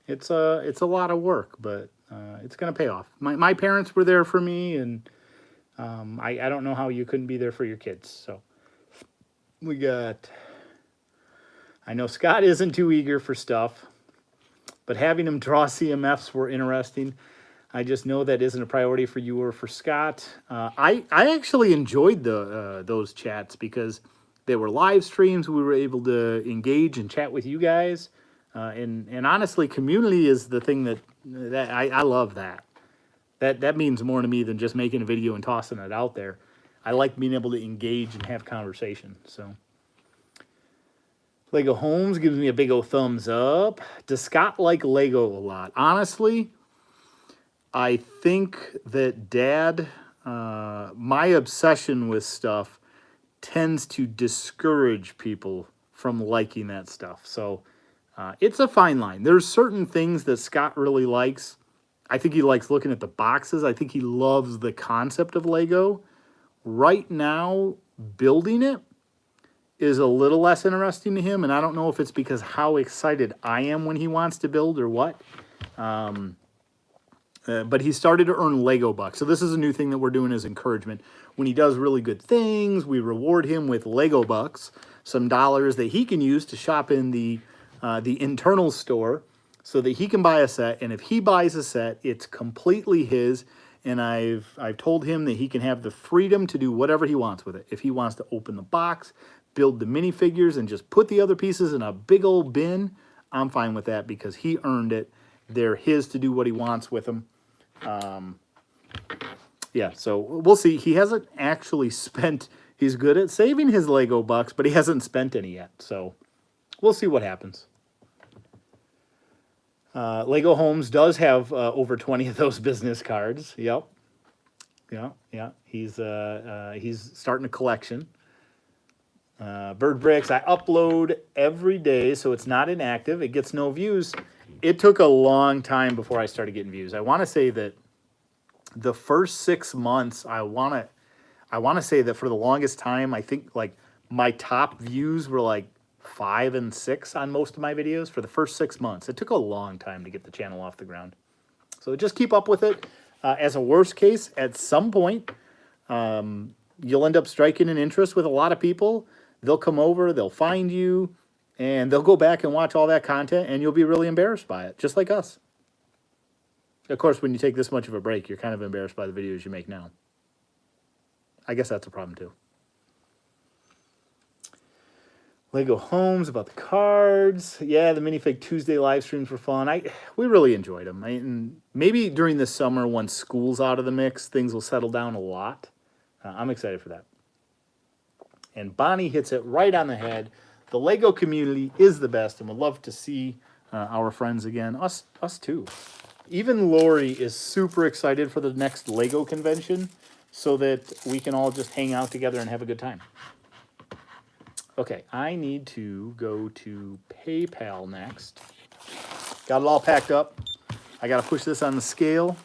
It's a lot of work, but it's gonna pay off. My parents were there for me, and I don't know how you couldn't be there for your kids. So We got, I know Scott isn't too eager for stuff, but having him draw CMFs were interesting. I just know that isn't a priority for you or for Scott. I actually enjoyed those chats because they were live streams. We were able to engage and chat with you guys. And honestly, community is the thing that I love that. That means more to me than just making a video and tossing it out there. I like being able to engage and have conversation. So Lego Homes gives me a big old thumbs up. Does Scott like Lego a lot? Honestly, I think that Dad, my obsession with stuff tends to discourage people from liking that stuff. So it's a fine line. There's certain things that Scott really likes. I think he likes looking at the boxes. I think he loves the concept of Lego. Right now, building it is a little less interesting to him, and I don't know if it's because how excited I am when he wants to build or what. But he started to earn Lego bucks. So this is a new thing that we're doing as encouragement. When he does really good things, we reward him with Lego bucks, some dollars that he can use to shop in the internal store so that he can buy a set. And if he buys a set, it's completely his. And I've told him that he can have the freedom to do whatever he wants with it. If he wants to open the box, build the minifigures, and just put the other pieces in a big old bin, I'm fine with that because he earned it. They're his to do what he wants with them. Yeah, so we'll see. He hasn't actually spent, he's good at saving his Lego bucks, but he hasn't spent any yet. So we'll see what happens. Lego Homes does have over 20 of those business cards. Yep. Yeah. He's starting a collection. Bird Bricks, I upload every day, so it's not inactive. It gets no views. It took a long time before I started getting views. I want to say that the first 6 months, I want to say that for the longest time, I think like my top views were like 5 and 6 on most of my videos for the first 6 months. It took a long time to get the channel off the ground. So just keep up with it. As a worst case, at some point, you'll end up striking an interest with a lot of people. They'll come over, they'll find you, and they'll go back and watch all that content, and you'll be really embarrassed by it, just like us. Of course, when you take this much of a break, you're kind of embarrassed by the videos you make now. I guess that's a problem, too. Lego Homes, about the cards. Yeah, the Minifig Tuesday live streams were fun. We really enjoyed them. And maybe during the summer, once school's out of the mix, things will settle down a lot. I'm excited for that. And Bonnie hits it right on the head. The Lego community is the best, and would love to see our friends again. Us too. Even Lori is super excited for the next Lego convention so that we can all just hang out together and have a good time. Okay, I need to go to PayPal next. Got it all packed up. I got to push this on the scale.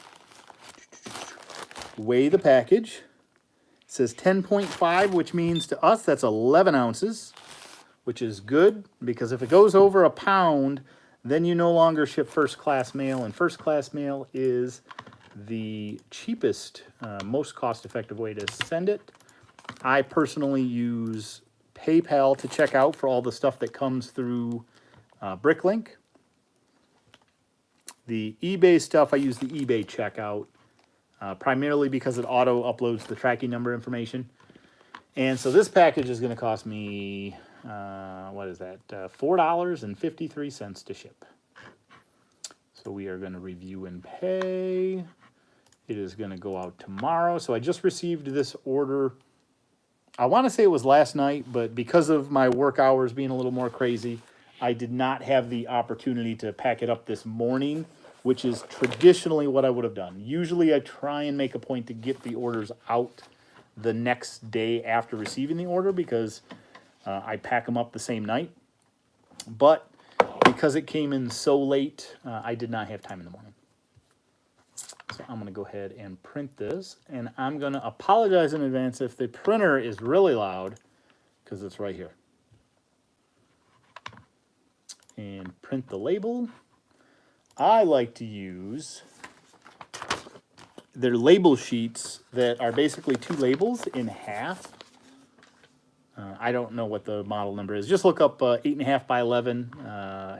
Weigh the package. It says 10.5, which means to us that's 11 ounces, which is good because if it goes over a pound, then you no longer ship first class mail, and first class mail is the cheapest, most cost-effective way to send it. I personally use PayPal to check out for all the stuff that comes through Bricklink. The eBay stuff, I use the eBay checkout, primarily because it auto-uploads the tracking number information. And so this package is going to cost me, what is that, $4.53 to ship. So we are going to review and pay. It is going to go out tomorrow. So I just received this order. I want to say it was last night, but because of my work hours being a little more crazy, I did not have the opportunity to pack it up this morning, which is traditionally what I would have done. Usually I try and make a point to get the orders out the next day after receiving the order because I pack them up the same night. But because it came in so late, I did not have time in the morning. So I'm going to go ahead and print this, and I'm going to apologize in advance if the printer is really loud, because it's right here. And print the label. I like to use their label sheets that are basically two labels in half. I don't know what the model number is. Just look up 8.5 by 11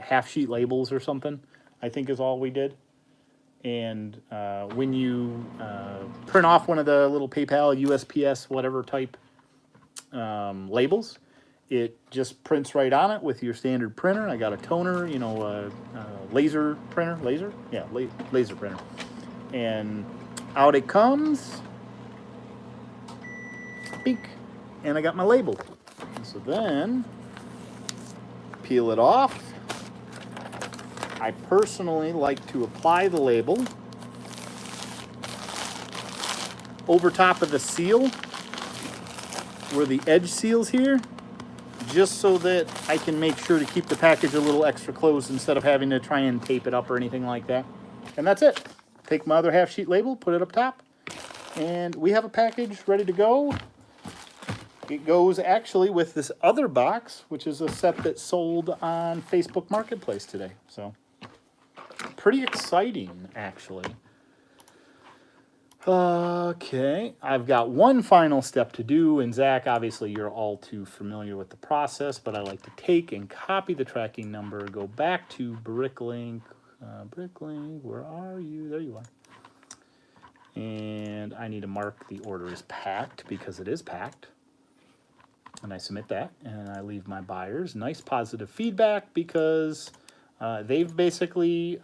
half sheet labels or something, I think is all we did. And when you print off one of the little PayPal, USPS, whatever type labels, it just prints right on it with your standard printer. I got a toner, you know, laser printer, laser printer. And out it comes, bink, and I got my label. So then, peel it off. I personally like to apply the label over top of the seal, where the edge seals here, just so that I can make sure to keep the package a little extra closed instead of having to try and tape it up or anything like that. And that's it. Take my other half sheet label, put it up top, and we have a package ready to go. It goes actually with this other box, which is a set that sold on Facebook Marketplace today. So pretty exciting, actually. Okay, I've got one final step to do, and Zach, obviously you're all too familiar with the process, but I like to take and copy the tracking number, go back to Bricklink. Bricklink, where are you? There you are. And I need to mark the order as packed because it is packed. And I submit that, and I leave my buyers nice positive feedback because they've basically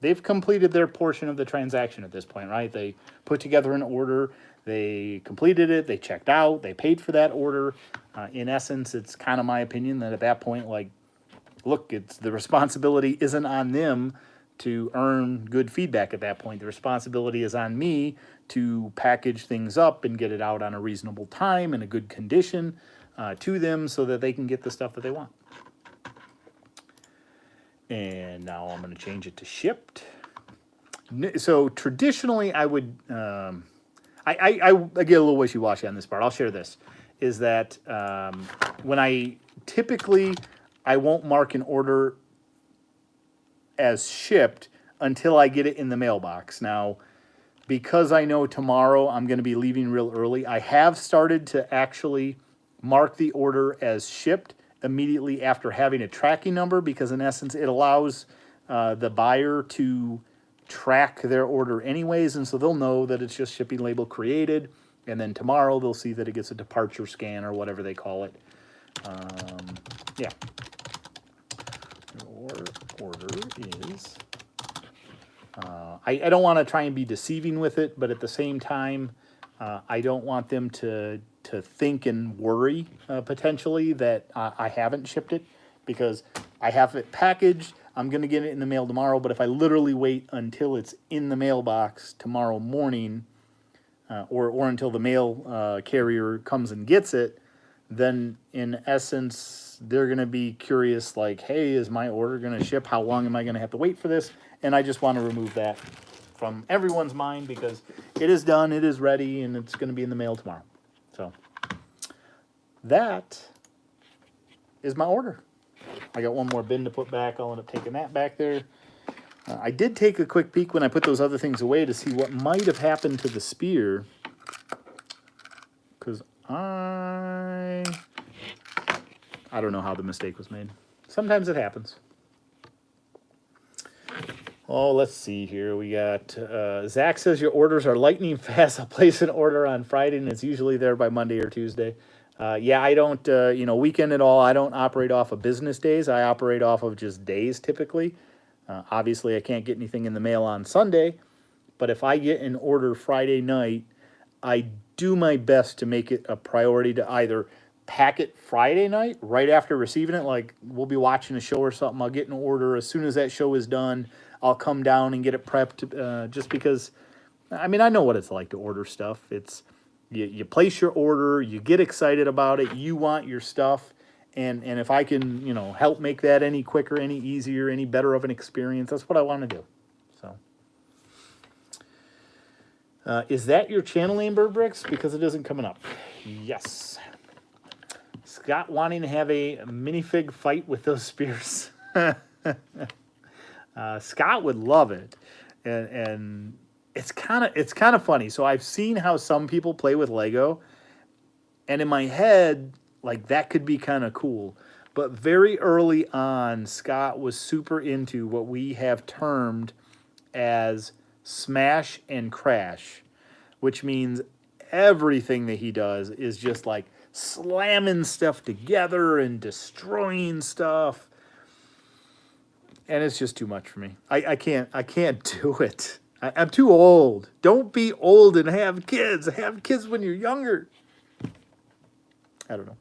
they've completed their portion of the transaction at this point, right? They put together an order, they completed it, they checked out, they paid for that order. In essence, it's kind of my opinion that at that point, like, look, it's the responsibility isn't on them to earn good feedback at that point. The responsibility is on me to package things up and get it out on a reasonable time in a good condition to them so that they can get the stuff that they want. And now I'm going to change it to shipped. So traditionally I would, I get a little wishy-washy on this part. I'll share this, is that when I won't mark an order as shipped until I get it in the mailbox. Now, because I know tomorrow I'm going to be leaving real early, I have started to actually mark the order as shipped immediately after having a tracking number, because in essence it allows the buyer to track their order anyways, and so they'll know that it's just shipping label created, and then tomorrow they'll see that it gets a departure scan or whatever they call it. Yeah. Your order is... I don't want to try and be deceiving with it, but at the same time, I don't want them to think and worry potentially that I haven't shipped it, because I have it packaged. I'm going to get it in the mail tomorrow, but if I literally wait until it's in the mailbox tomorrow morning, or until the mail carrier comes and gets it, then in essence, they're going to be curious, like, hey, is my order going to ship? How long am I going to have to wait for this? And I just want to remove that from everyone's mind, because it is done, it is ready, and it's going to be in the mail tomorrow. So that is my order. I got one more bin to put back. I'll end up taking that back there. I did take a quick peek when I put those other things away to see what might have happened to the spear, because I don't know how the mistake was made. Sometimes it happens. Oh, let's see here. We got, Zach says your orders are lightning fast. I'll place an order on Friday, and it's usually there by Monday or Tuesday. Yeah, I don't, weekend at all. I don't operate off of business days. I operate off of just days typically. Obviously, I can't get anything in the mail on Sunday, but if I get an order Friday night, I do my best to make it a priority to either pack it Friday night right after receiving it. Like, we'll be watching a show or something. I'll get an order. As soon as that show is done, I'll come down and get it prepped, just because, I mean, I know what it's like to order stuff. It's, you place your order, you get excited about it, you want your stuff, and if I can, help make that any quicker, any easier, any better of an experience, that's what I want to do. So, is that your channel name, Bird Bricks? Because it isn't coming up. Yes. Scott wanting to have a minifig fight with those spears. Scott would love it, and it's kind of funny. So I've seen how some people play with Lego, and in my head, like that could be kind of cool. But very early on, Scott was super into what we have termed as smash and crash, which means everything that he does is just like slamming stuff together and destroying stuff. And it's just too much for me. I can't do it. I'm too old. Don't be old and have kids. Have kids when you're younger. I don't know.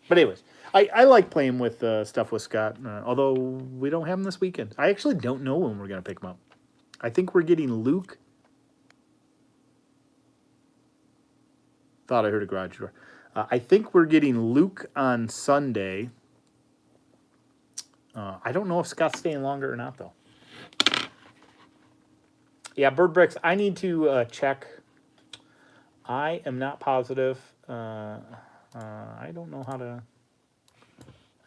But anyways, I like playing with stuff with Scott, although we don't have him this weekend. I actually don't know when we're going to pick him up. I think we're getting Luke. Thought I heard a garage door. I think we're getting Luke on Sunday. I don't know if Scott's staying longer or not, though. Yeah, Bird Bricks, I need to check. I am not positive. I don't know how to...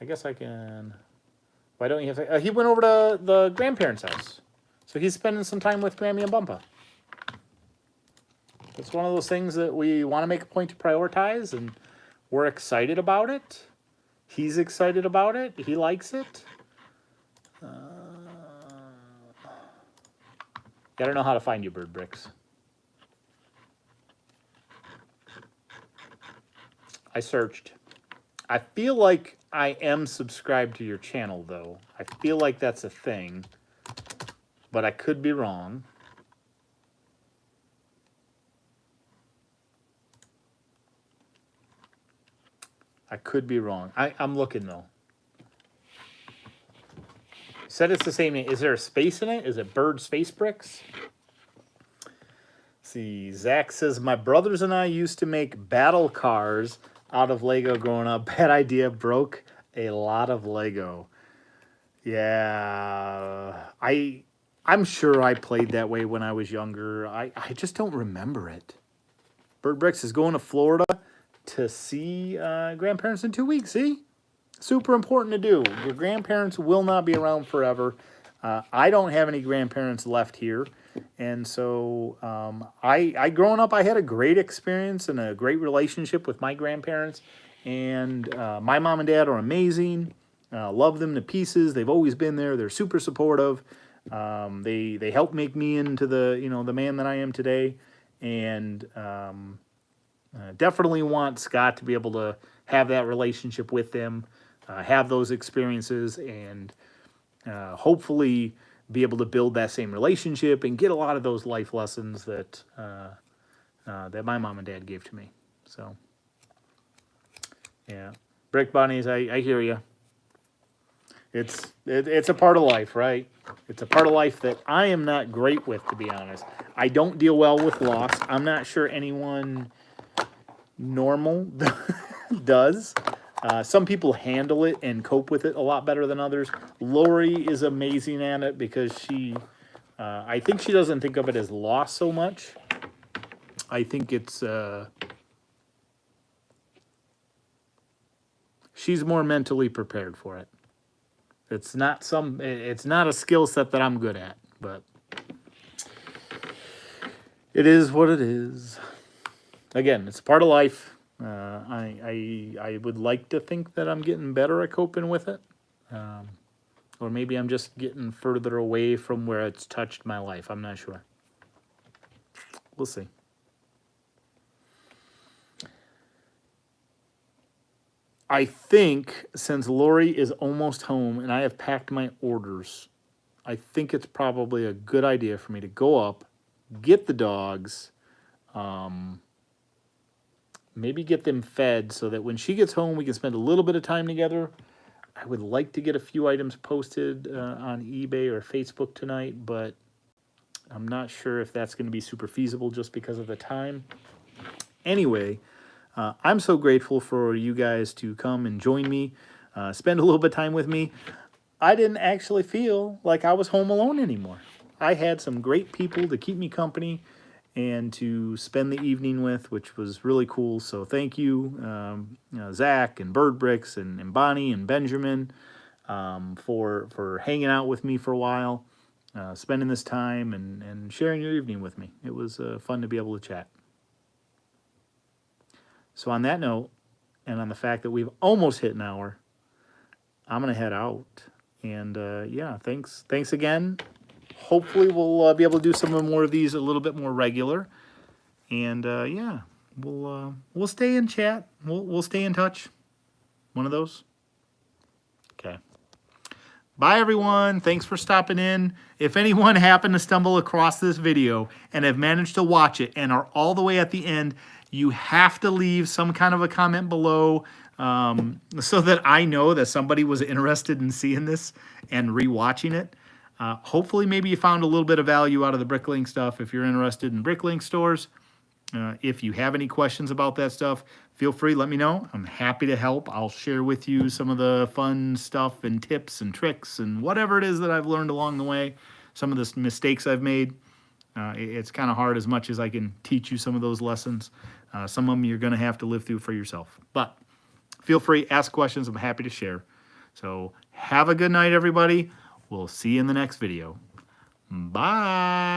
I guess I can... Why don't you have to... he went over to the grandparents' house. So he's spending some time with Grammy and Bumpa. It's one of those things that we want to make a point to prioritize, and we're excited about it. He's excited about it. He likes it. Gotta know how to find you, Bird Bricks. I searched. I feel like I am subscribed to your channel, though. I feel like that's a thing, but I could be wrong. I could be wrong. I'm looking, though. Said it's the same name. Is there a space in it? Is it Bird Space Bricks? Let's see, Zach says, my brothers and I used to make battle cars out of Lego growing up. Bad idea, broke a lot of Lego. Yeah, I'm sure I played that way when I was younger. I just don't remember it. Bird Bricks is going to Florida to see grandparents in 2 weeks, see? Super important to do. Your grandparents will not be around forever. I don't have any grandparents left here. And so I growing up, I had a great experience and a great relationship with my grandparents. And my mom and dad are amazing. Love them to pieces. They've always been there. They're super supportive. They helped make me into the man that I am today. And definitely want Scott to be able to have that relationship with them. Have those experiences, and hopefully be able to build that same relationship and get a lot of those life lessons that that my mom and dad gave to me. So, yeah, Brick Bunnies, I hear you. It's a part of life, right? It's a part of life that I am not great with, to be honest. I don't deal well with loss. I'm not sure anyone normal does. Some people handle it and cope with it a lot better than others. Lori is amazing at it because I think she doesn't think of it as loss so much. I think it's, she's more mentally prepared for it. It's not a skill set that I'm good at, but it is what it is. Again, it's a part of life. I would like to think that I'm getting better at coping with it. Or maybe I'm just getting further away from where it's touched my life. I'm not sure. We'll see. I think since Lori is almost home and I have packed my orders, I think it's probably a good idea for me to go up, get the dogs, maybe get them fed so that when she gets home, we can spend a little bit of time together. I would like to get a few items posted on eBay or Facebook tonight, but I'm not sure if that's going to be super feasible just because of the time. Anyway, I'm so grateful for you guys to come and join me, spend a little bit of time with me. I didn't actually feel like I was home alone anymore. I had some great people to keep me company and to spend the evening with, which was really cool. So thank you, Zach and Bird Bricks and Bonnie and Benjamin for hanging out with me for a while, spending this time and sharing your evening with me. It was fun to be able to chat. So on that note, and on the fact that we've almost hit an hour, I'm going to head out. And yeah, thanks again. Hopefully we'll be able to do some more of these a little bit more regular. And yeah, we'll stay in chat. We'll stay in touch. One of those. Okay. Bye, everyone. Thanks for stopping in. If anyone happened to stumble across this video and have managed to watch it and are all the way at the end, you have to leave some kind of a comment below so that I know that somebody was interested in seeing this and rewatching it. Hopefully, maybe you found a little bit of value out of the Bricklink stuff if you're interested in Bricklink stores. If you have any questions about that stuff, feel free, let me know. I'm happy to help. I'll share with you some of the fun stuff and tips and tricks and whatever it is that I've learned along the way, some of the mistakes I've made. It's kind of hard as much as I can teach you some of those lessons. Some of them you're going to have to live through for yourself. But feel free, ask questions. I'm happy to share. So have a good night, everybody. We'll see you in the next video. Bye.